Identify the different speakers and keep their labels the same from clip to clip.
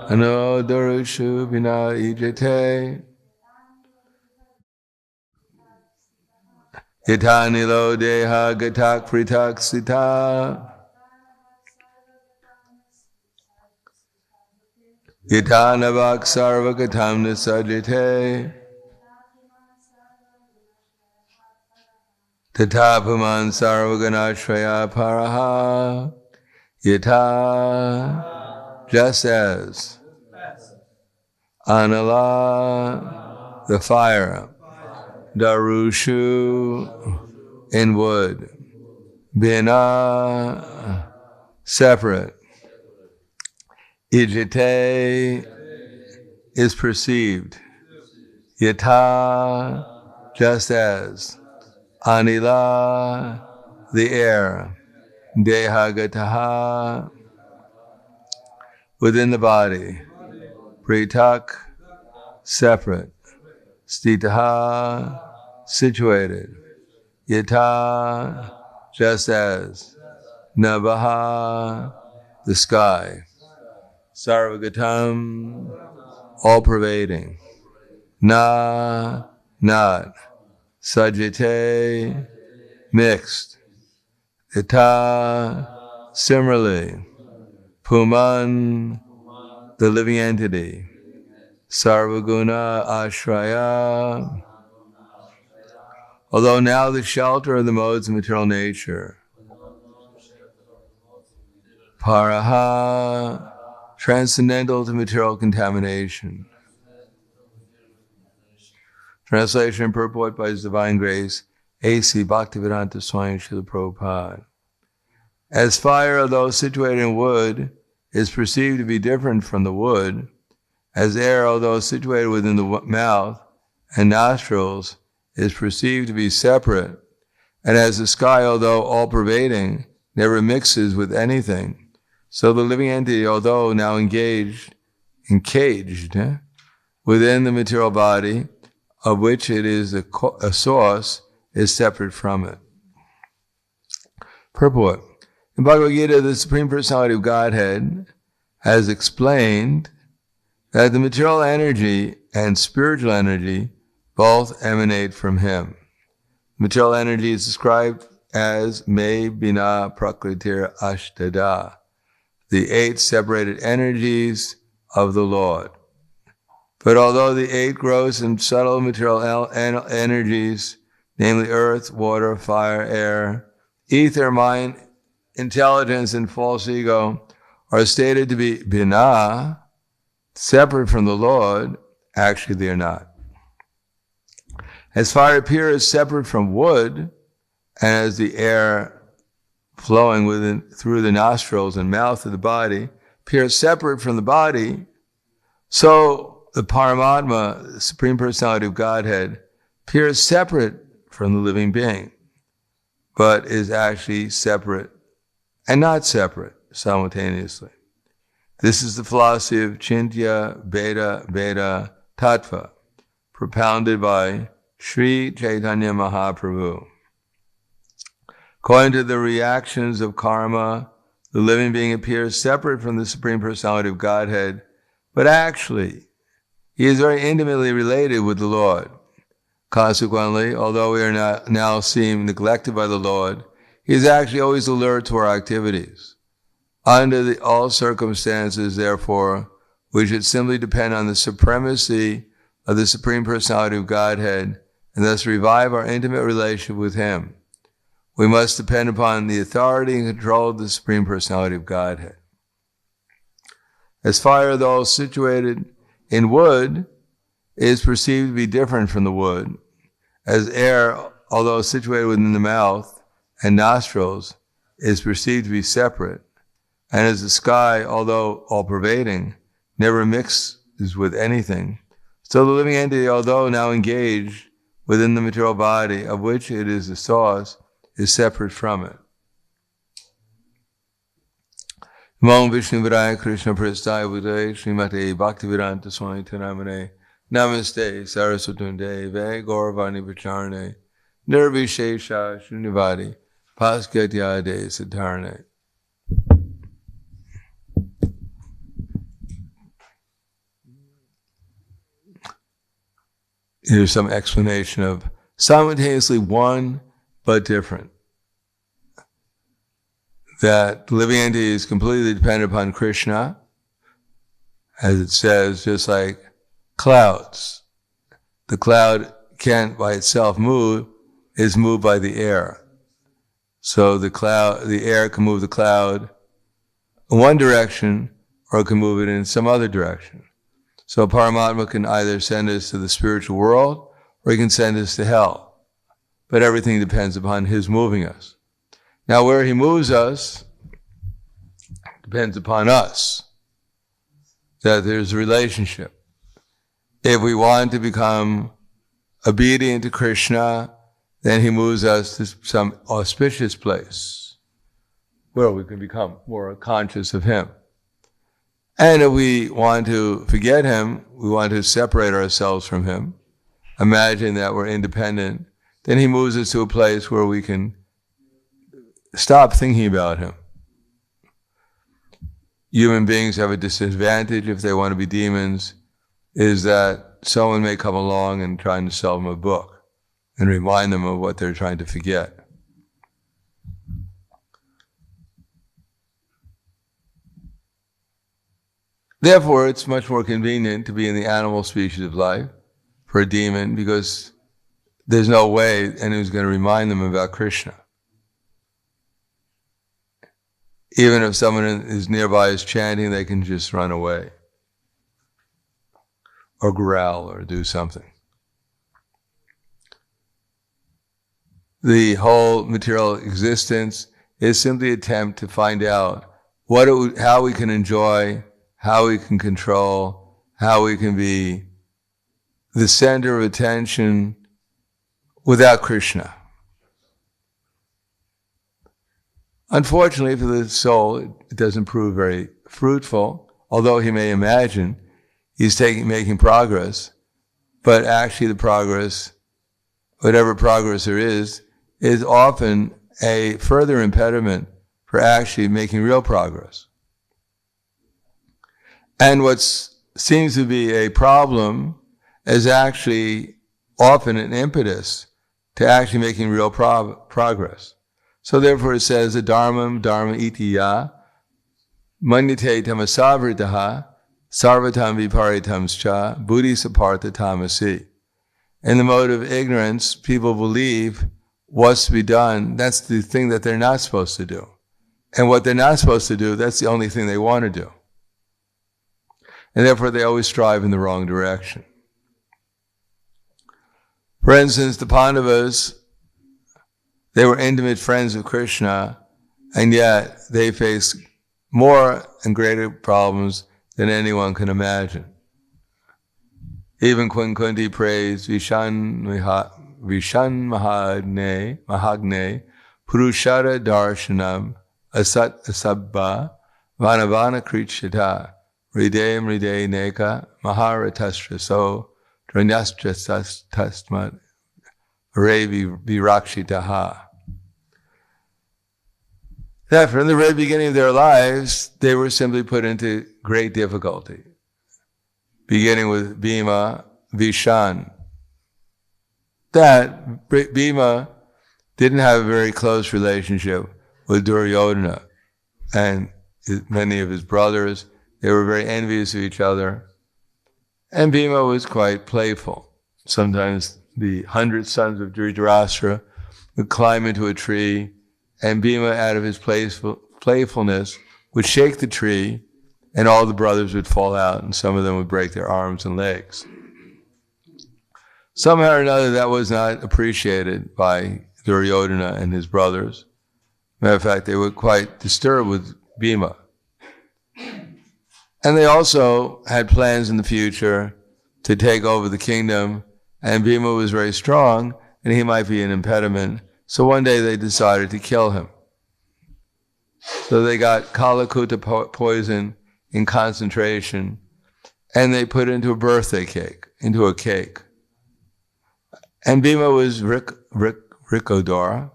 Speaker 1: Anodorushu bina ijete. Yata nilo deha gatak pritak sita. Yata navak sarvagatam nisajite. Tata puman sarvaganashraya paraha. Yata, just as Anala, the fire, Darushu, in wood, Bina, separate, Ijite, is perceived, Yata, just as Anila, the air, Dehagataha, within the body, Pritak, separate, Stitaha, situated, Yata, just as, Nabaha, the sky, Sarvagatam, all pervading, Na, not, Sajite, mixed, Yata, similarly, Puman, the living entity, Sarvaguna Ashraya, although now the shelter of the modes of material nature, Paraha, transcendental to material contamination. Translation and purport by His Divine Grace, A.C. Bhaktivedanta Swami Srila Prabhupada. As fire, although situated in wood, is perceived to be different from the wood, as air, although situated within the mouth and nostrils, is perceived to be separate, and as the sky, although all-pervading, never mixes with anything, so the living entity, although now encaged within the material body, of which it is a source, is separate from it. Purport. In Bhagavad Gita, the Supreme Personality of Godhead has explained that the material energy and spiritual energy both emanate from Him. Material energy is described as Me Bina Prakritir Ashtada, the 8 separated energies of the Lord. But although the 8 gross and subtle material energies, namely earth, water, fire, air, ether, mind, intelligence, and false ego, are stated to be Bina, separate from the Lord, actually they are not. As fire appears separate from wood, and as the air flowing through the nostrils and mouth of the body appears separate from the body, so the Paramatma, the Supreme Personality of Godhead, appears separate from the living being, but is actually separate and not separate simultaneously. This is the philosophy of Chintya Bheda Tattva, propounded by Sri Chaitanya Mahaprabhu. According to the reactions of karma, the living being appears separate from the Supreme Personality of Godhead, but actually, he is very intimately related with the Lord. Consequently, although we are now seem neglected by the Lord, He is actually always alert to our activities. Under all circumstances, therefore, we should simply depend on the supremacy of the Supreme Personality of Godhead and thus revive our intimate relationship with Him. We must depend upon the authority and control of the Supreme Personality of Godhead. As fire, though situated in wood, is perceived to be different from the wood, as air, although situated within the mouth and nostrils, is perceived to be separate, and as the sky, although all-pervading, never mixes with anything, so the living entity, although now engaged within the material body, of which it is the source, is separate from it. Namo Vishnu Vidaya Krishna Prasthaya Vidaya Srimate Bhaktivedanta Swami Tanamane Namaste Saraswatunde Ve Gauravani Vacharane Nirvishesha Shunyavadi Paskatyade Siddharane. here's some explanation of simultaneously one but different. That the living entity is completely dependent upon Krishna, as it says, just like clouds. The cloud can't by itself move, is moved by the air. So the air can move the cloud in one direction, or it can move it in some other direction. So Paramatma can either send us to the spiritual world, or he can send us to hell. But everything depends upon his moving us. Now where he moves us depends upon us. That there's a relationship. If we want to become obedient to Krishna, then he moves us to some auspicious place where we can become more conscious of him. And if we want to forget him, we want to separate ourselves from him, imagine that we're independent, then he moves us to a place where we can stop thinking about him. Human beings have a disadvantage if they want to be demons, is that someone may come along and try to sell them a book and remind them of what they're trying to forget. Therefore, it's much more convenient to be in the animal species of life for a demon, because there's no way anyone's going to remind them about Krishna. Even if someone is nearby is chanting, they can just run away or growl or do something. The whole material existence is simply an attempt to find out how we can enjoy, how we can control, how we can be the center of attention without Krishna. Unfortunately for the soul, it doesn't prove very fruitful, although he may imagine he's making progress, but actually the progress, whatever progress there is often a further impediment for actually making real progress. And what seems to be a problem is actually often an impetus to actually making real progress. So therefore it says, dharma itiya, manyate tamasavritaha, sarvatam viparitamscha, buddhi sapartha tamasi. In the mode of ignorance, people believe what's to be done, that's the thing that they're not supposed to do. And what they're not supposed to do, that's the only thing they want to do. And therefore they always strive in the wrong direction. For instance, the Pandavas, they were intimate friends of Krishna, and yet they faced more and greater problems than anyone can imagine. Even Kunti praised Vishan Mahagne Purushara Darshanam Asat Asabba Vanavana Krichita Hridayam Hriday Neka Maharatasraso Dranyastra Revi Virakshitaha. That from the very beginning of their lives, they were simply put into great difficulty. Beginning with Bhima, Vishan. That Bhima didn't have a very close relationship with Duryodhana and many of his brothers. They were very envious of each other. And Bhima was quite playful. Sometimes the 100 sons of Dhritarashtra would climb into a tree, and Bhima, out of his playfulness, would shake the tree, and all the brothers would fall out, and some of them would break their arms and legs. Somehow or another, that was not appreciated by Duryodhana and his brothers. Matter of fact, they were quite disturbed with Bhima. And they also had plans in the future to take over the kingdom, and Bhima was very strong, and he might be an impediment. So one day they decided to kill him. So they got Kalakuta poison in concentration, and they put it into a birthday cake, into a cake. And Bhima was Rikodar,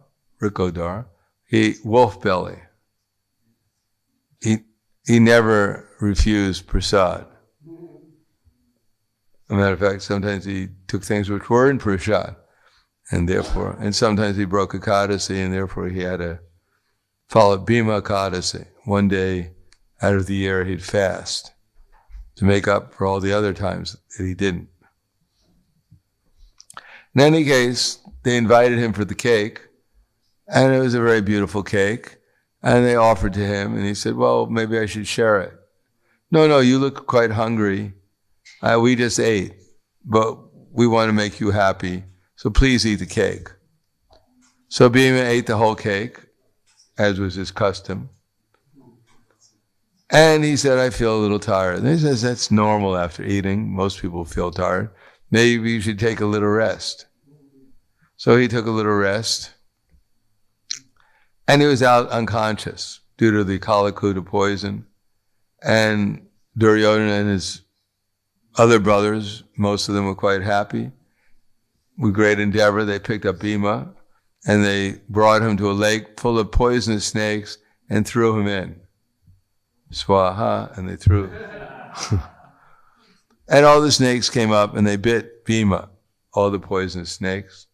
Speaker 1: he wolf belly. He never refused prasad. a matter of fact, sometimes he took things which were in prashad, and sometimes he broke Ekadasi, and therefore he had to follow Bhima Ekadasi. One day out of the year he'd fast to make up for all the other times that he didn't. In any case, they invited him for the cake, and it was a very beautiful cake, and they offered to him, and he said, well, maybe I should share it. No, you look quite hungry. We just ate, but we want to make you happy, so please eat the cake. So Bhima ate the whole cake, as was his custom. And he said, I feel a little tired. And he says, that's normal after eating. Most people feel tired. Maybe you should take a little rest. So he took a little rest, and he was out unconscious due to the Kalakuta poison. And Duryodhana and his other brothers, most of them were quite happy. With great endeavor, they picked up Bhima, and they brought him to a lake full of poisonous snakes and threw him in. Swaha, and they threw him. And all the snakes came up and they bit Bhima, all the poisonous snakes.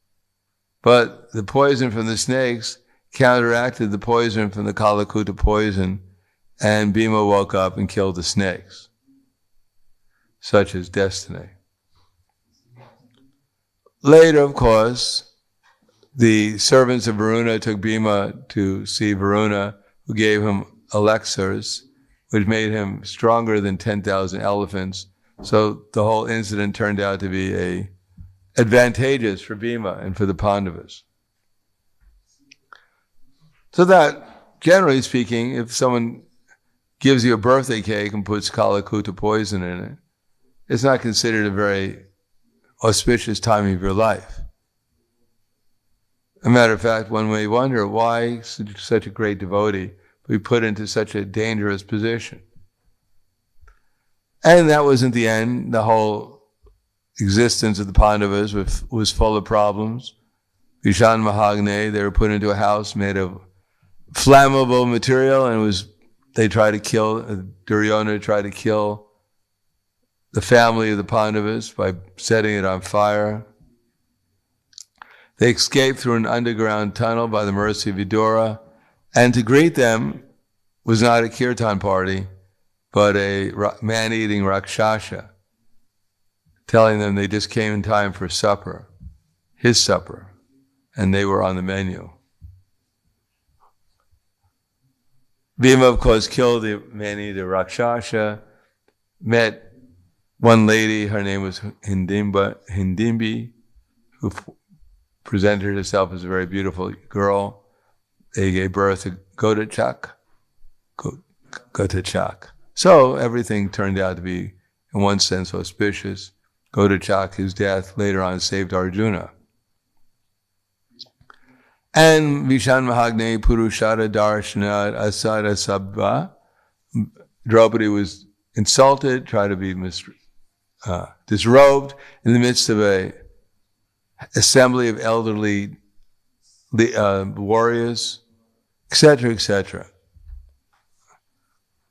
Speaker 1: But the poison from the snakes counteracted the poison from the Kalakuta poison, and Bhima woke up and killed the snakes. Such is destiny. Later, of course, the servants of Varuna took Bhima to see Varuna, who gave him elixirs, which made him stronger than 10,000 elephants. So the whole incident turned out to be advantageous for Bhima and for the Pandavas. So that, generally speaking, if someone gives you a birthday cake and puts Kalakuta poison in it, it's not considered a very auspicious time of your life. As a matter of fact, one may wonder why such a great devotee be put into such a dangerous position. And that wasn't the end. The whole existence of the Pandavas was full of problems. Vishan Mahagne, they were put into a house made of flammable material, and they tried to kill, Duryodhana tried to kill the family of the Pandavas by setting it on fire. They escaped through an underground tunnel by the mercy of Vidura, and to greet them was not a kirtan party, but a man-eating rakshasa, telling them they just came in time for supper, his supper, and they were on the menu. Bhima, of course, killed the man-eater rakshasa, met one lady, her name was Hindimbi, who presented herself as a very beautiful girl. They gave birth to Gotachak. So everything turned out to be, in one sense, auspicious. Gotachak, his death, later on saved Arjuna. And Vishan Mahagne Purushara Darshana Asada Sabba. Draupadi was insulted, tried to be disrobed in the midst of a assembly of elderly warriors, etc., etc.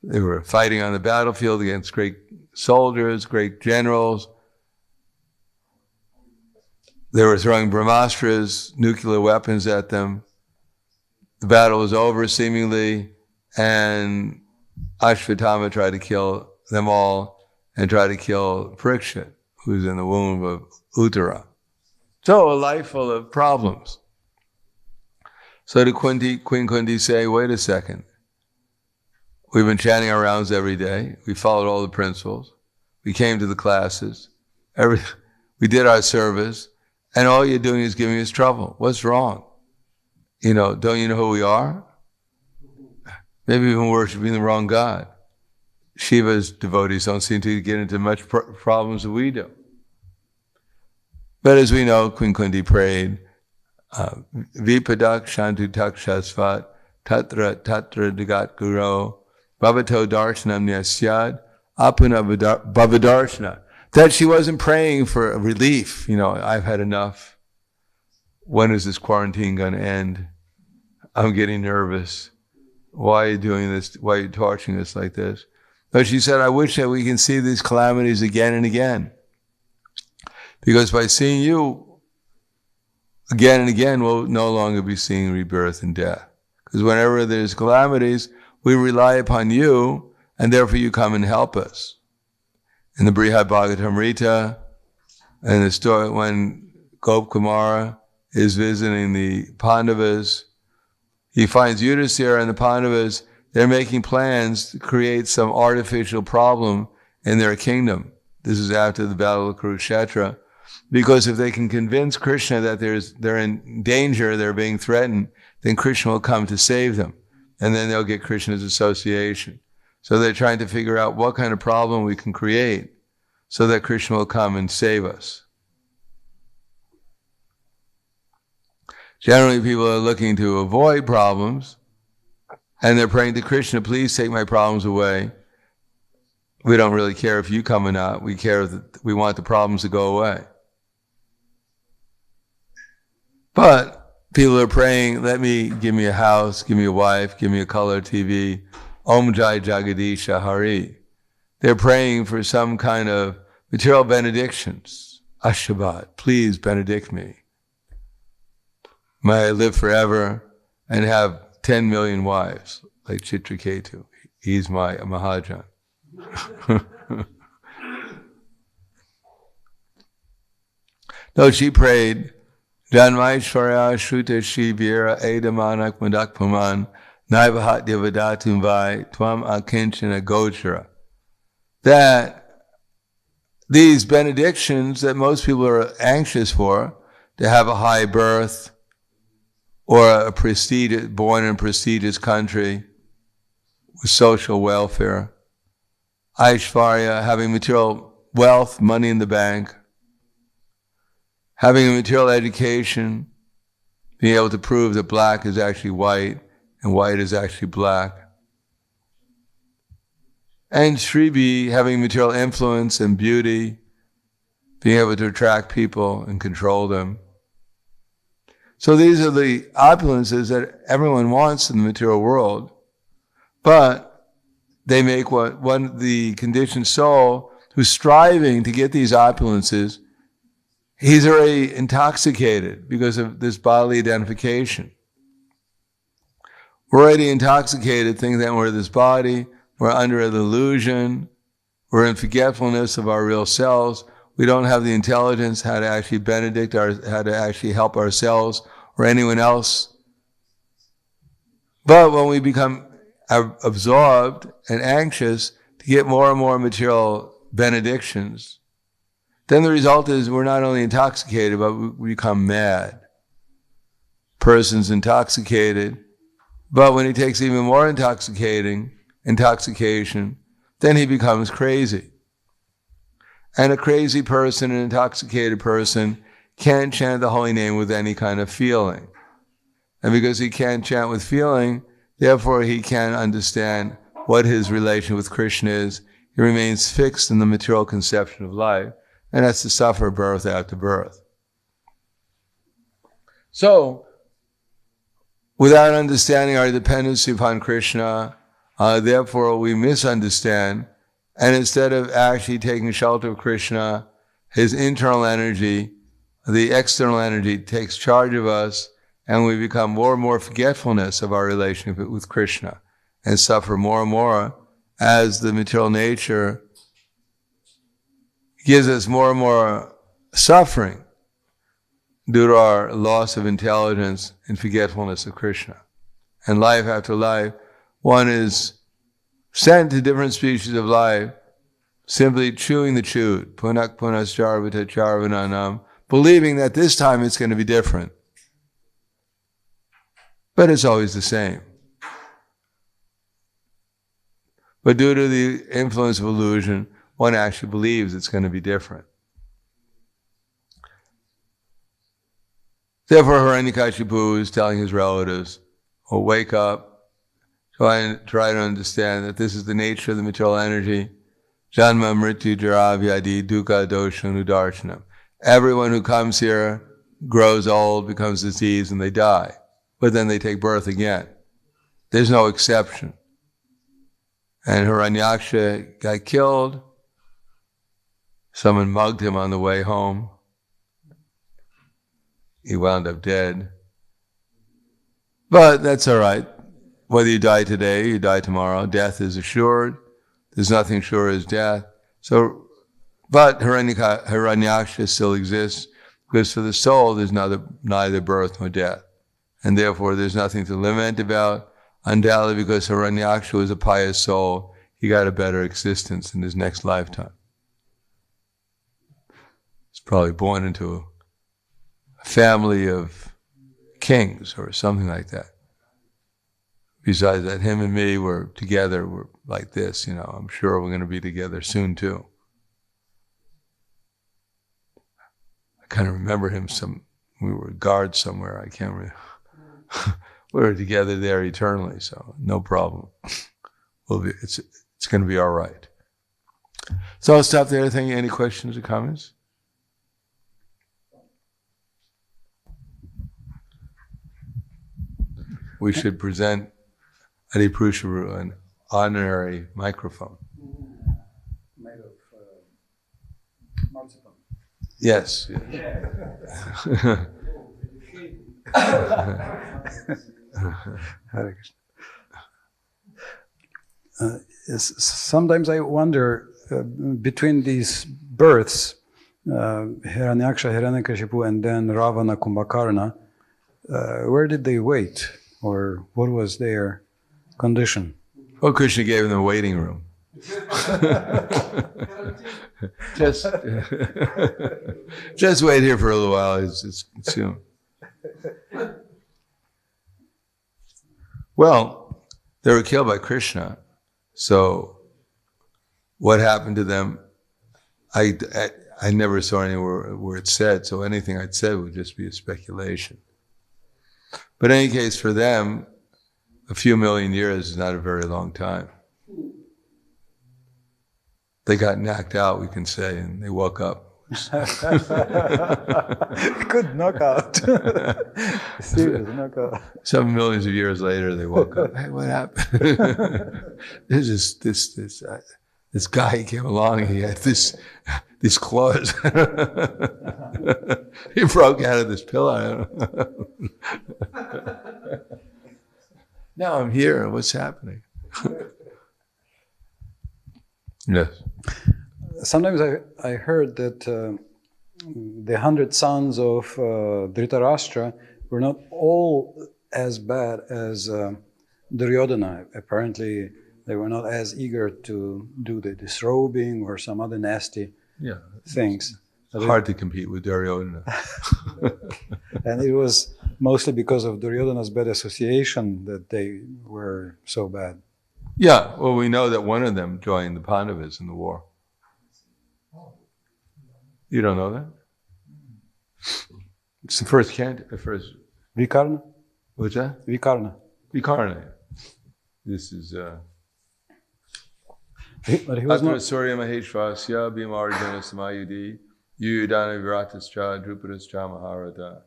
Speaker 1: They were fighting on the battlefield against great soldiers, great generals. They were throwing brahmastras, nuclear weapons at them. The battle was over, seemingly, and Ashvatthama tried to kill them all and tried to kill Parikshit, who was in the womb of Uttara. So a life full of problems. So did Queen Kunti say, wait a second. We've been chanting our rounds every day. We followed all the principles. We came to the classes. We did our service. And all you're doing is giving us trouble. What's wrong? Don't you know who we are? Maybe even worshiping the wrong God. Shiva's devotees don't seem to get into much problems that we do. But as we know, Queen Kunti prayed, Vipadak Shantu Takshasvat Tatra Dagat Guru Bhavato Darshanam Nyasyad Apuna Bhavadarshana. That she wasn't praying for relief. I've had enough. When is this quarantine going to end? I'm getting nervous. Why are you doing this? Why are you torturing us like this? But she said, I wish that we can see these calamities again and again. Because by seeing you again and again, we'll no longer be seeing rebirth and death. Because whenever there's calamities, we rely upon you, and therefore you come and help us. In the Brihad Bhagavatamrita, and the story when Gop Kumara is visiting the Pandavas, he finds Yudhisthira and the Pandavas, they're making plans to create some artificial problem in their kingdom. This is after the Battle of Kurukshetra. Because if they can convince Krishna that they're in danger, they're being threatened, then Krishna will come to save them. And then they'll get Krishna's association. So they're trying to figure out what kind of problem we can create so that Krishna will come and save us. Generally, people are looking to avoid problems, and they're praying to Krishna, please take my problems away. We don't really care if you come or not. We care that we want the problems to go away. But people are praying, give me a house, give me a wife, give me a color TV. Om Jai Jagadisha Hari. They're praying for some kind of material benedictions. Ashtabat, please benedict me. May I live forever and have 10 million wives, like Chitraketu. He's my Mahajan. No, she prayed, Janmaishwarya Shruta Shivira Edamanak Madak Puman Naivahat Devadatum Vai Twam Akinchana Gochara. That these benedictions that most people are anxious for, to have a high birth, or born in a prestigious country with social welfare, Aishvarya, having material wealth, money in the bank, having a material education, being able to prove that black is actually white and white is actually black, and Shribi, having material influence and beauty, being able to attract people and control them. So these are the opulences that everyone wants in the material world, but they make the conditioned soul who's striving to get these opulences, he's already intoxicated because of this bodily identification. We're already intoxicated thinking that we're this body, we're under an illusion, we're in forgetfulness of our real selves. We don't have the intelligence how to actually how to actually help ourselves or anyone else. But when we become absorbed and anxious to get more and more material benedictions, then the result is we're not only intoxicated, but we become mad. Person's intoxicated, but when he takes even more intoxication, then he becomes crazy. And a crazy person, an intoxicated person, can't chant the holy name with any kind of feeling. And because he can't chant with feeling, therefore he can't understand what his relation with Krishna is. He remains fixed in the material conception of life, and has to suffer birth after birth. So, without understanding our dependency upon Krishna, therefore we misunderstand, and instead of actually taking shelter of Krishna, his internal energy, the external energy takes charge of us, and we become more and more forgetfulness of our relationship with Krishna, and suffer more and more as the material nature gives us more and more suffering due to our loss of intelligence and forgetfulness of Krishna. And life after life, one is sent to different species of life, simply chewing the chewed, punak punas charvata charvananam, believing that this time it's going to be different. But it's always the same. But due to the influence of illusion, one actually believes it's going to be different. Therefore, Hiranyakashipu is telling his relatives, wake up, try to understand that this is the nature of the material energy. Janma mrityu jara vyadi dukkha dosha nudarshanam. Everyone who comes here grows old, becomes diseased, and they die. But then they take birth again. There's no exception. And Hiranyaksha got killed. Someone mugged him on the way home he wound up dead. But that's all right. Whether you die today, you die tomorrow, death is assured. There's nothing sure as death. So, but Hiranyaksha still exists because for the soul there's neither birth nor death. And therefore there's nothing to lament about. Undoubtedly because Hiranyaksha was a pious soul, he got a better existence in his next lifetime. He's probably born into a family of kings or something like that. Besides that, him and me were together, we're like this, I'm sure we're going to be together soon too. I kind of remember him we were guards somewhere, I can't remember. We were together there eternally, so no problem. It's going to be all right. So I'll stop there. Any questions or comments? We should present Adipurusha an honorary microphone.
Speaker 2: Made of marzipan.
Speaker 1: Yes.
Speaker 2: Sometimes I wonder between these births, Hiranyaksha, Hiranyakashipu, and then Ravana, Kumbhakarna, where did they wait? Or what was their condition?
Speaker 1: Well, Krishna gave them a waiting room. just wait here for a little while. It's soon. Well, they were killed by Krishna. So, what happened to them? I never saw anywhere where it said. So anything I'd said would just be a speculation. But in any case, for them, a few million years is not a very long time. They got knocked out, we can say, and they woke up.
Speaker 2: Good knockout. Serious knockout.
Speaker 1: Some millions of years later, they woke up. Hey, what happened? This guy came along and he had these claws. He broke out of this pillow. Now I'm here. What's happening? Yes.
Speaker 2: Sometimes I heard that the 100 sons of Dhritarashtra were not all as bad as Duryodhana. Apparently, they were not as eager to do the disrobing or some other nasty things.
Speaker 1: It's hard to compete with Duryodhana.
Speaker 2: And it was mostly because of Duryodhana's bad association that they were so bad.
Speaker 1: Yeah, well, we know that one of them joined the Pandavas in the war. You don't know that? It's the first
Speaker 2: Vikarna?
Speaker 1: What's that?
Speaker 2: Vikarna.
Speaker 1: Vikarna. This is
Speaker 2: But he was not...
Speaker 1: Surya Maheshvasya Bhimarjuna Samayudi Yuyudana Viratascha Drupadascha Maharata.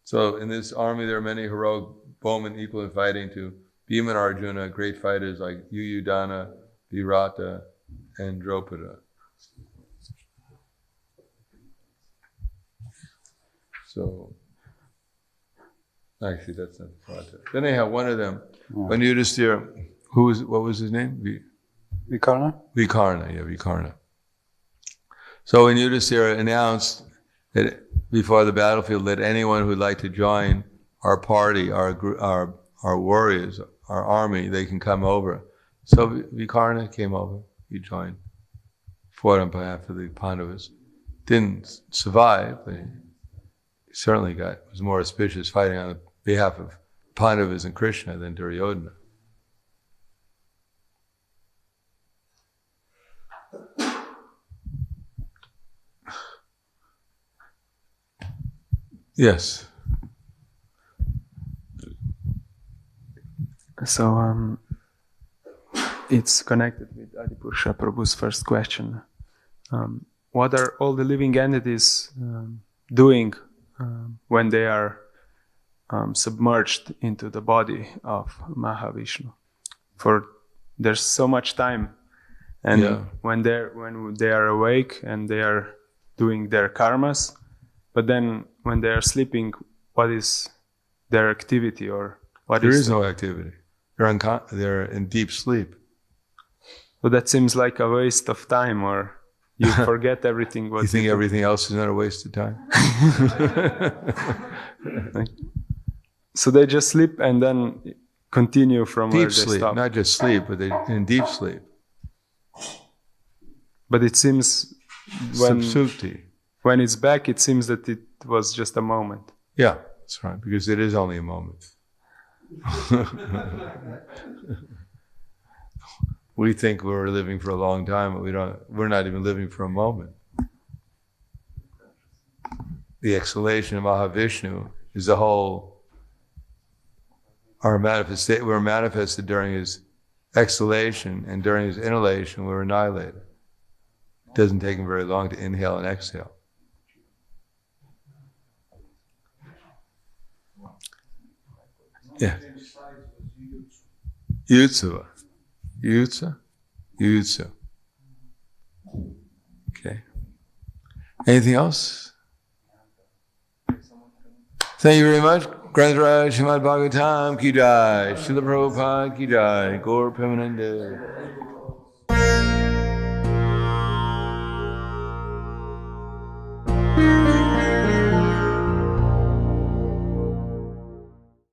Speaker 1: So in this army there are many heroic bowmen equal in fighting to Bhima and Arjuna, great fighters like Yuyudana, Virata, and Drupada. So, actually that's not Virata. Then they have one of them, when Yudhisthira, what was his name?
Speaker 2: Vikarna?
Speaker 1: Vikarna. So when Yudhisthira announced that before the battlefield that anyone who'd like to join our party, our warriors, our army, they can come over. So Vikarna came over, he joined, fought on behalf of the Pandavas. Didn't survive, but he certainly was more auspicious fighting on behalf of Pandavas and Krishna than Duryodhana. Yes.
Speaker 3: So it's connected with Adipurusha Prabhu's first question. What are all the living entities doing when they are submerged into the body of Mahavishnu? For there's so much time, and when they are awake and they are doing their karmas, but then when they are sleeping, what is their activity or what
Speaker 1: There
Speaker 3: is
Speaker 1: is no activity. They're in deep sleep.
Speaker 3: So that seems like a waste of time, or you forget everything. What
Speaker 1: You think everything else is not a waste of time?
Speaker 3: So they just sleep and then continue from where
Speaker 1: Deep
Speaker 3: they
Speaker 1: sleep,
Speaker 3: stop.
Speaker 1: not just sleep, but they're in deep sleep.
Speaker 3: But it seems when
Speaker 1: Subsupti.
Speaker 3: when it's back, it seems that it was just a moment.
Speaker 1: Yeah, that's right, because it is only a moment. We think we're living for a long time, but we're not even living for a moment. The exhalation of Mahavishnu is the whole, we're manifested during his exhalation, and during his inhalation we're annihilated. It doesn't take him very long to inhale and exhale. Yeah. Yutsuva. Yutsu. Okay. Anything else? Thank you very much. Grantaraj Srimad Bhagavatam ki jai. Srila Prabhupada ki jai. Gaur Premanande.